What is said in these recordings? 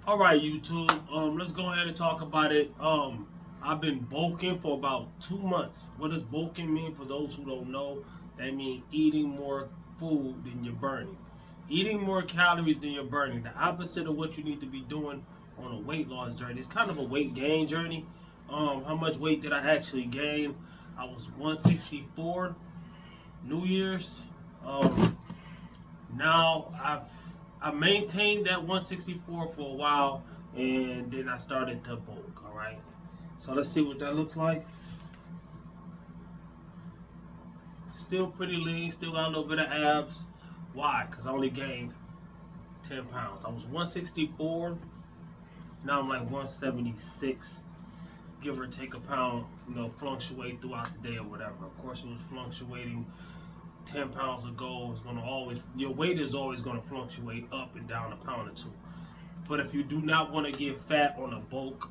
All right, YouTube. Let's go ahead and talk about it. I've been bulking for about 2 months. What does bulking mean for those who don't know? That means eating more food than you're burning, eating more calories than you're burning. The opposite of what you need to be doing on a weight loss journey. It's kind of a weight gain journey. How much weight did I actually gain? I was 164 New Year's. Um, Now I maintained that 164 for a while, and then I started to bulk. All right, so let's see what that looks like. Still pretty lean. Still got a little bit of abs. Why? Because I only gained 10 pounds. I was 164. Now I'm like 176, give or take a pound. Fluctuate throughout the day or whatever. Of course, it was fluctuating 10 pounds ago. Is going to always, your weight is always going to fluctuate up and down a pound or two. But if you do not want to get fat on a bulk,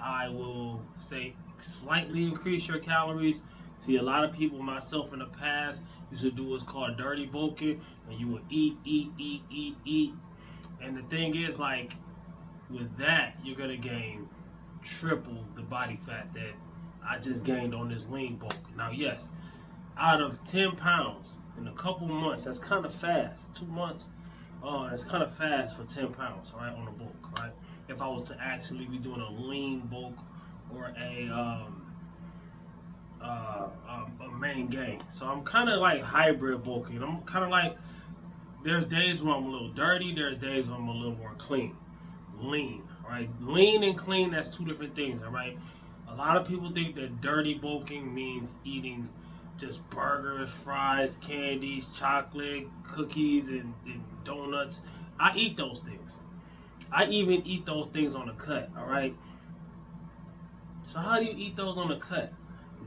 I will say slightly increase your calories. See, a lot of people, myself in the past, used to do what's called dirty bulking, and you would eat, eat, eat, eat, eat. And the thing is, like, with that, you're going to gain triple the body fat that I just gained on this lean bulk. Now, yes, out of 10 pounds in a couple months, that's kind of fast. 2 months, that's kind of fast for 10 pounds, right, on the bulk, right? If I was to actually be doing a lean bulk or a main gain. So I'm kind of like hybrid bulking. I'm kind of like, there's days where I'm a little dirty, there's days where I'm a little more clean. Lean, right? Lean and clean, that's two different things, all right? A lot of people think that dirty bulking means eating just burgers, fries, candies, chocolate, cookies, and donuts. I eat those things. I even eat those things on the cut, all right? So how do you eat those on the cut?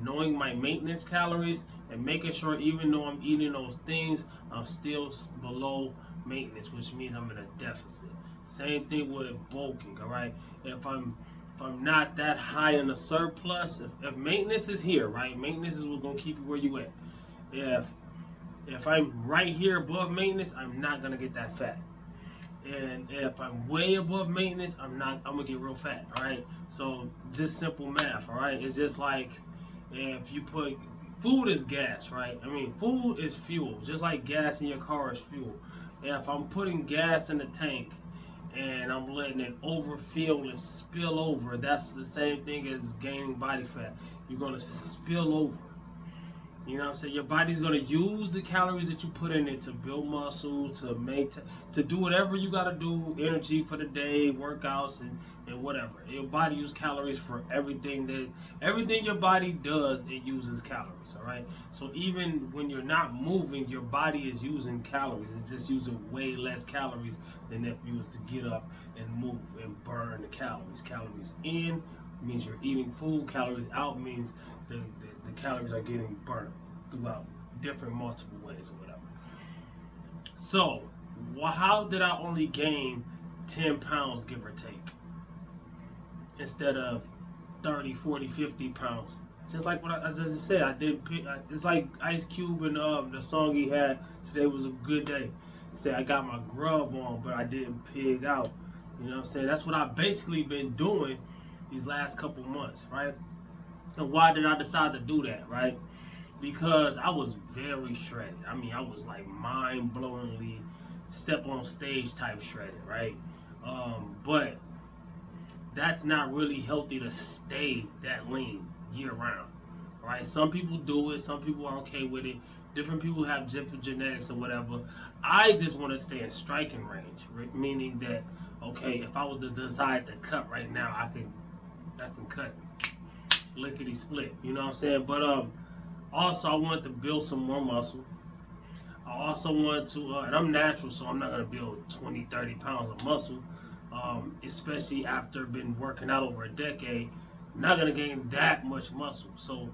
Knowing my maintenance calories and making sure even though I'm eating those things, I'm still below maintenance, which means I'm in a deficit. Same thing with bulking, all right? If I'm not that high in the surplus, if maintenance is here, right? Maintenance is what's gonna keep you where you at. If if I'm right here above maintenance, I'm not gonna get that fat. And if I'm way above maintenance, I'm gonna get real fat, all right? So just simple math, all right? It's just like if you put food is gas, right? I mean, food is fuel, just like gas in your car is fuel. If I'm putting gas in the tank and I'm letting it overfill and spill over, that's the same thing as gaining body fat. You're gonna spill over. You know what I'm saying? Your body's gonna use the calories that you put in it to build muscle, to maintain, to do whatever you gotta do, energy for the day, workouts and whatever. Your body uses calories for everything your body does, it uses calories. All right. So even when you're not moving, your body is using calories. It's just using way less calories than if you was to get up and move and burn the calories. Calories in means you're eating food. Calories out means the calories are getting burnt throughout different multiple ways or whatever. So, how did I only gain 10 pounds, give or take, instead of 30, 40, 50 pounds? Just like as I said, I did. It's like Ice Cube and the song he had, "Today Was a Good Day." He said, "I got my grub on, but I didn't pig out." You know what I'm saying? That's what I've basically been doing these last couple months, right? And why did I decide to do that, right? Because I was very shredded. I mean, I was like mind blowingly step on stage type shredded, right? But that's not really healthy to stay that lean year round, right? Some people do it, some people are okay with it. Different people have different genetics or whatever. I just want to stay in striking range, right? Meaning that okay, if I was to decide to cut right now, I can cut lickety split. You know what I'm saying? But also I wanted to build some more muscle. I also wanted to, and I'm natural, so I'm not gonna build 20, 30 pounds of muscle. Especially after been working out over a decade, I'm not gonna gain that much muscle. So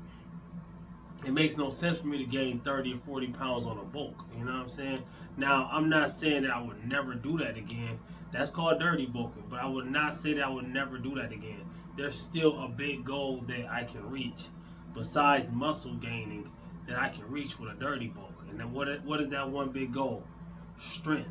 it makes no sense for me to gain 30 or 40 pounds on a bulk. You know what I'm saying? Now, I'm not saying that I would never do that again. That's called dirty bulking. But I would not say that I would never do that again. There's still a big goal that I can reach besides muscle gaining that I can reach with a dirty bulk. And then what is that one big goal? Strength.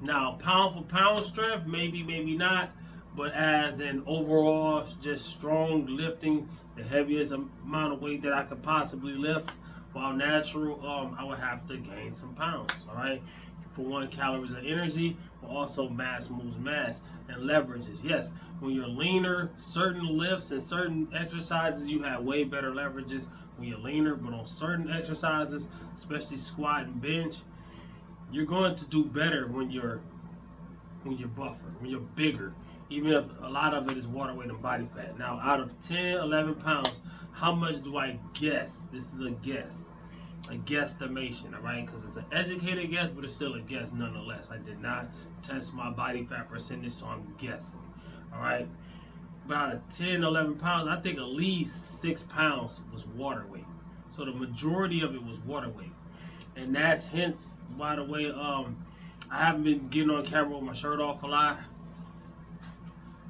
Now, pound for pound strength, maybe, maybe not. But as an overall, just strong lifting, the heaviest amount of weight that I could possibly lift, while natural, I would have to gain some pounds. All right. For one, calories of energy, but also mass moves mass and leverages. Yes, when you're leaner, certain lifts and certain exercises, you have way better leverages when you're leaner. But on certain exercises, especially squat and bench, you're going to do better when you're buffer, when you're bigger, even if a lot of it is water weight and body fat. Now, out of 10, 11 pounds, how much do I guess? This is a guesstimation, all right? Because it's an educated guess, but it's still a guess nonetheless. I did not test my body fat percentage, so I'm guessing, all right? But out of 10, 11 pounds, I think at least 6 pounds was water weight. So the majority of it was water weight. And that's hence, by the way, I haven't been getting on camera with my shirt off a lot.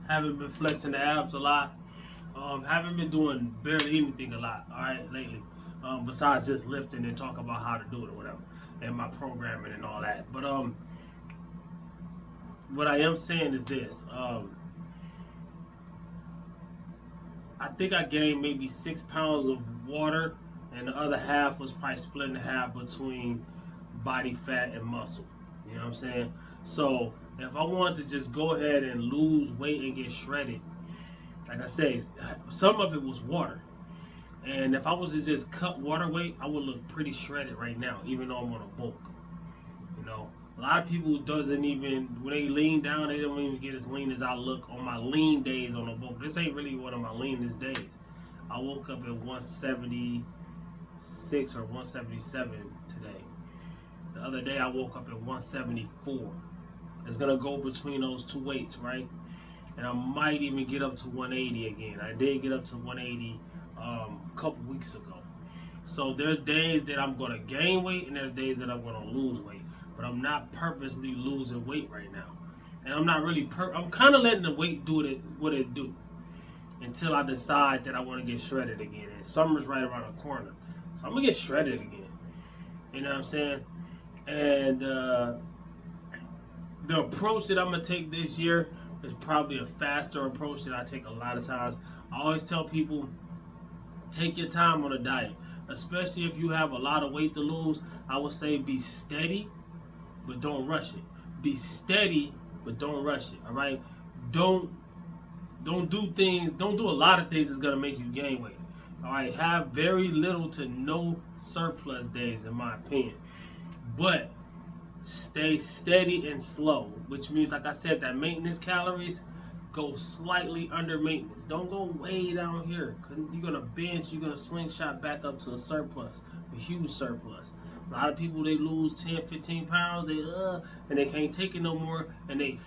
Haven't been flexing the abs a lot. Haven't been doing barely anything a lot, all right, lately. Besides just lifting and talking about how to do it or whatever, and my programming and all that. But what I am saying is this. I think I gained maybe 6 pounds of water, and the other half was probably split in half between body fat and muscle. You know what I'm saying? So if I wanted to just go ahead and lose weight and get shredded, like I say, some of it was water. And if I was to just cut water weight, I would look pretty shredded right now, even though I'm on a bulk. You know, a lot of people doesn't even, when they lean down, they don't even get as lean as I look on my lean days on a bulk. This ain't really one of my leanest days. I woke up at 176 or 177 today. The other day I woke up at 174. It's gonna go between those two weights, right? And I might even get up to 180 again. I did get up to 180 a couple weeks ago. So there's days that I'm gonna gain weight and there's days that I'm gonna lose weight. But I'm not purposely losing weight right now. And I'm not really I'm kind of letting the weight do what it do until I decide that I want to get shredded again. And summer's right around the corner, so I'm gonna get shredded again. You know what I'm saying? And the approach that I'm gonna take this year is probably a faster approach that I take a lot of times. I always tell people, take your time on a diet, especially if you have a lot of weight to lose. I would say be steady, but don't rush it. Be steady, but don't rush it. All right? Don't do things. Don't do a lot of things that's gonna make you gain weight. All right? Have very little to no surplus days, in my opinion. But stay steady and slow, which means, like I said, that maintenance calories go slightly under maintenance. Don't go way down here, because you're gonna bench, you're gonna slingshot back up to a surplus, a huge surplus. A lot of people, they lose 10, 15 pounds, and they can't take it no more, and they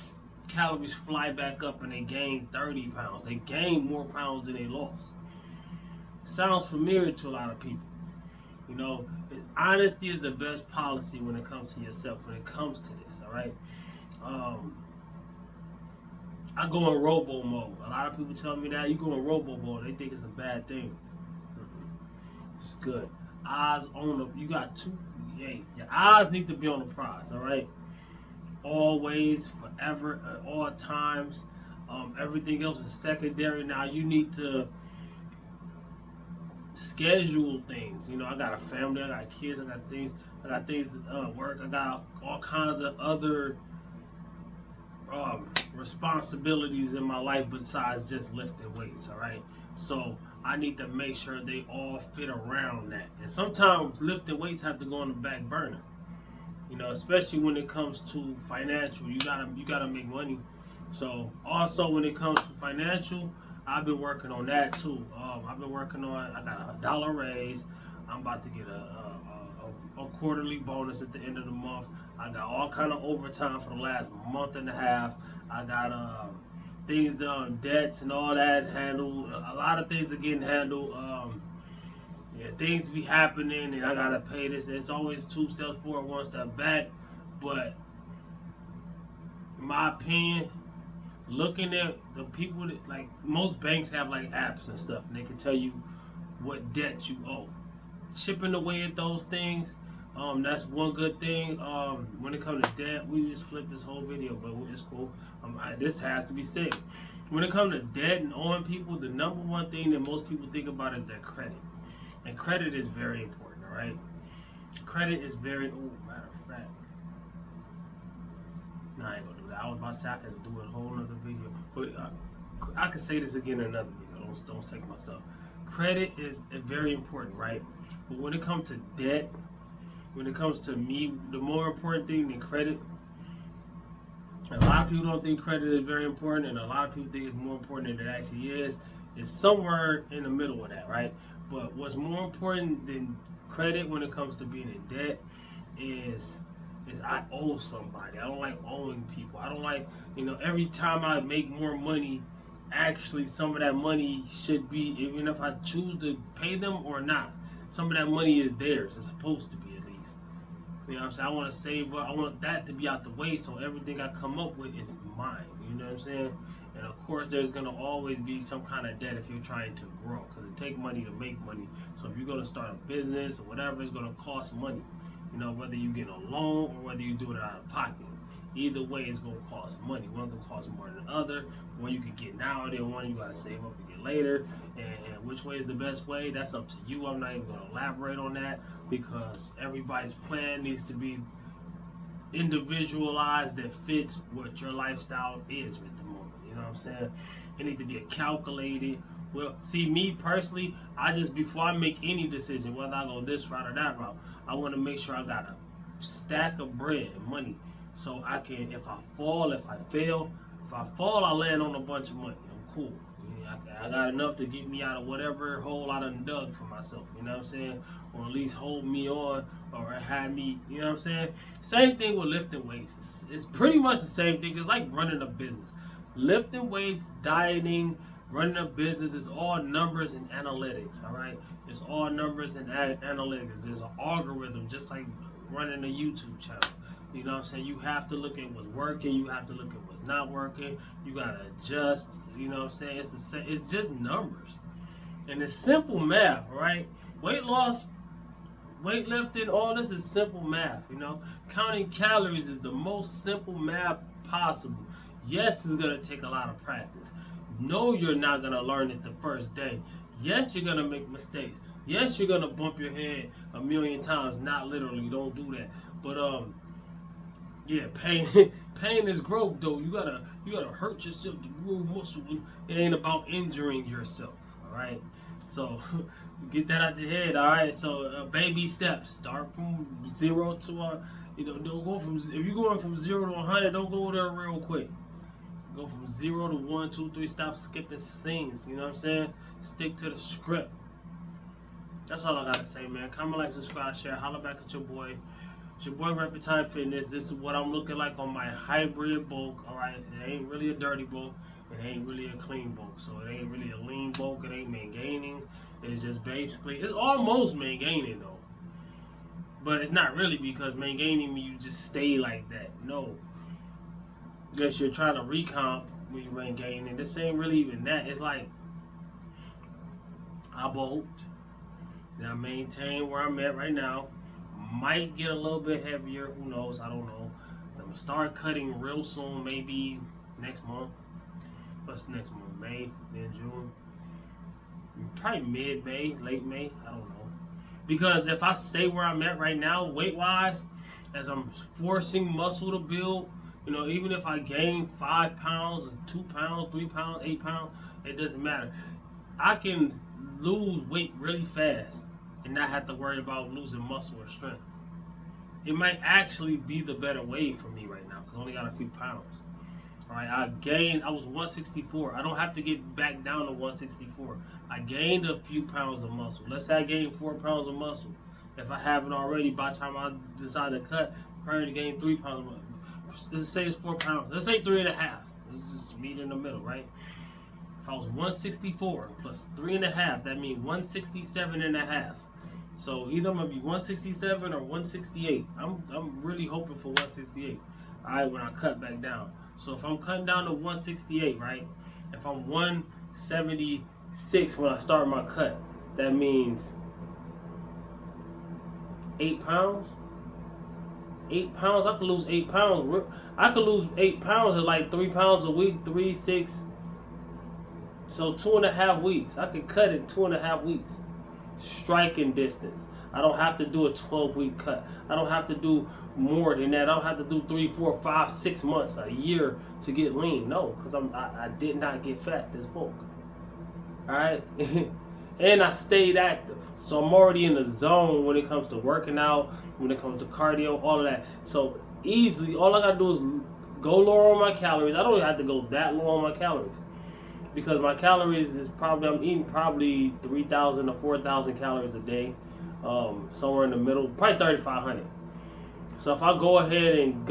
calories fly back up and they gain 30 pounds. They gain more pounds than they lost. Sounds familiar to a lot of people. You know, honesty is the best policy when it comes to yourself, when it comes to this, all right? I go in robo mode. A lot of people tell me that you go in robo mode, they think it's a bad thing. It's good. Eyes on the, you got two, your eyes need to be on the prize, all right? Always, forever, at all times. Everything else is secondary. Now you need to schedule things. You know, I got a family, I got kids, I got things work, I got all kinds of other responsibilities in my life besides just lifting weights, all right? So I need to make sure they all fit around that. And sometimes lifting weights have to go on the back burner. You know, especially when it comes to financial, you gotta make money. So also when it comes to financial, I've been working on that too. I've been working on, I got a $1 raise. I'm about to get a quarterly bonus at the end of the month. I got all kind of overtime for the last month and a half. I got things done, debts and all that handled. A lot of things are getting handled. Things be happening and I gotta pay this. It's always 2 steps forward, 1 step back. But in my opinion, looking at the people that, like, most banks have like apps and stuff, and they can tell you what debts you owe. Chipping away at those things, That's one good thing. When it comes to debt, we just flipped this whole video, but it's cool. This has to be said. When it comes to debt and owing people, the number one thing that most people think about is their credit, and credit is very important. All right, credit is very. Oh, matter of fact, nah, I ain't gonna do that. I was about to say I could do a whole other video, but I could say this again in another video. Don't take my stuff. Credit is very important, right? But when it comes to debt, when it comes to me, the more important thing than credit, a lot of people don't think credit is very important, and a lot of people think it's more important than it actually is. It's somewhere in the middle of that, right? But what's more important than credit when it comes to being in debt is I owe somebody. I don't like owing people. I don't like, every time I make more money, actually some of that money should be, even if I choose to pay them or not, some of that money is theirs. It's supposed to be, at least. You know what I'm saying? I want to save up. I want that to be out the way, so everything I come up with is mine. You know what I'm saying? And of course, there's going to always be some kind of debt if you're trying to grow, because it takes money to make money. So if you're going to start a business or whatever, it's going to cost money. Whether you get a loan or whether you do it out of pocket. Either way, it's going to cost money. One going to cost more than the other. One you can get now, then one you got to save up to get later. And which way is the best way? That's up to you. I'm not even going to elaborate on that, because everybody's plan needs to be individualized that fits what your lifestyle is at the moment. You know what I'm saying? It needs to be calculated. Well, see, me personally, before I make any decision, whether I go this route or that route, I want to make sure I got a stack of bread and money, so I can, if I fall, if I fail, if I fall, I land on a bunch of money. I'm cool. I got enough to get me out of whatever hole I done dug for myself. You know what I'm saying? Or at least hold me on, or have me. You know what I'm saying? Same thing with lifting weights. It's pretty much the same thing. It's like running a business. Lifting weights, dieting, running a business is all numbers and analytics. All right, it's all numbers and analytics. There's an algorithm, just like running a YouTube channel. You know what I'm saying? You have to look at what's working. You have to look at what's not working. You gotta adjust. You know what I'm saying? It's just numbers, and it's simple math, right? Weight loss, weightlifting, all this is simple math. Counting calories is the most simple math possible. Yes, it's gonna take a lot of practice. No, you're not gonna learn it the first day. Yes, you're gonna make mistakes. Yes, you're gonna bump your head a million times. Not literally, don't do that. But yeah, pain is growth though. You gotta hurt yourself to grow muscle. It ain't about injuring yourself. All right. So get that out your head. All right. So baby steps. Start from 0 to don't go from, if you're going from 0 to 100, don't go there real quick. Go from 0 to 1, 2, 3. Stop skipping scenes. You know what I'm saying? Stick to the script. That's all I gotta say, man. Comment, like, subscribe, share. Holla back at your boy. It's your boy Reptile Fitness. This is what I'm looking like on my hybrid bulk. Alright, it ain't really a dirty bulk. It ain't really a clean bulk. So it ain't really a lean bulk. It ain't maintaining. It's just basically, it's almost maintaining though. But it's not really, because maintaining means you just stay like that. No. Guess you're trying to recomp when you maintaining. This ain't really even that. It's like I bulked. Then I maintain where I'm at right now. Might get a little bit heavier, who knows, I don't know. I'm gonna start cutting real soon, maybe next month. What's next month? May, then June. Probably mid-May, late May, I don't know. Because if I stay where I'm at right now, weight-wise, as I'm forcing muscle to build, even if I gain 5 pounds, 2 pounds, 3 pounds, 8 pounds, it doesn't matter. I can lose weight really fast and not have to worry about losing muscle or strength. It might actually be the better way for me right now, because I only got a few pounds. All right, I was 164. I don't have to get back down to 164. I gained a few pounds of muscle. Let's say I gained 4 pounds of muscle. If I haven't already, by the time I decide to cut, I already gained 3 pounds of muscle. Let's say it's 4 pounds. Let's say 3.5. Let's just meet in the middle, right? If I was 164 plus 3.5, that means 167.5. So either I'm gonna be 167 or 168. I'm really hoping for 168. All right, when I cut back down. So if I'm cutting down to 168, right? If I'm 176 when I start my cut, that means 8 pounds. 8 pounds. I could lose 8 pounds. I could lose 8 pounds at like 3 pounds a week, 3, 6. So 2.5 weeks. I could cut it 2.5 weeks. Striking distance. I don't have to do a 12-week cut. I don't have to do more than that. I don't have to do 3, 4, 5, 6 months, a year to get lean. No, because I did not get fat this bulk. All right. And I stayed active. So I'm already in the zone when it comes to working out, when it comes to cardio, all of that. So easily, all I gotta do is go lower on my calories. I don't even have to go that low on my calories, because my calories is probably, I'm eating probably 3,000 to 4,000 calories a day, somewhere in the middle, probably 3,500. So if I go ahead and